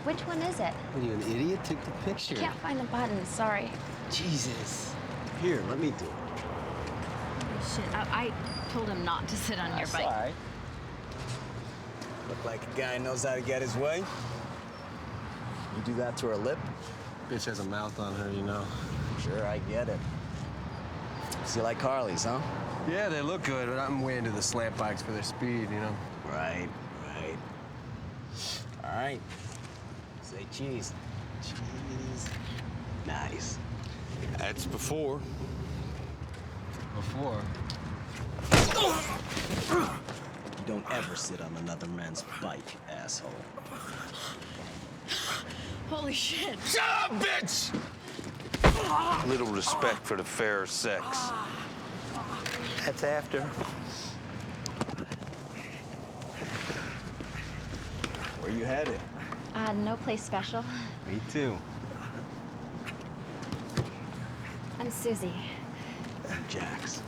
Which one is it? What are you, an idiot? Take the picture. Can't find the button, sorry. Jesus. Here, let me do it. Oh, shit, I told him not to sit on your bike. All right. Look like a guy knows how to get his way. You do that to her lip? Bitch has a mouth on her, you know. Sure, I get it. So you like Harleys, huh? Yeah, they look good, but I'm way into the slant bikes for their speed, you know. Right, right. All right. Say cheese. Cheese. Nice. That's before. Before. You don't ever sit on another man's bike, asshole. Holy shit. Shut up, bitch! Little respect for the fair sex. That's after. Where you headed? No place special. Me too. I'm Susie. Jax.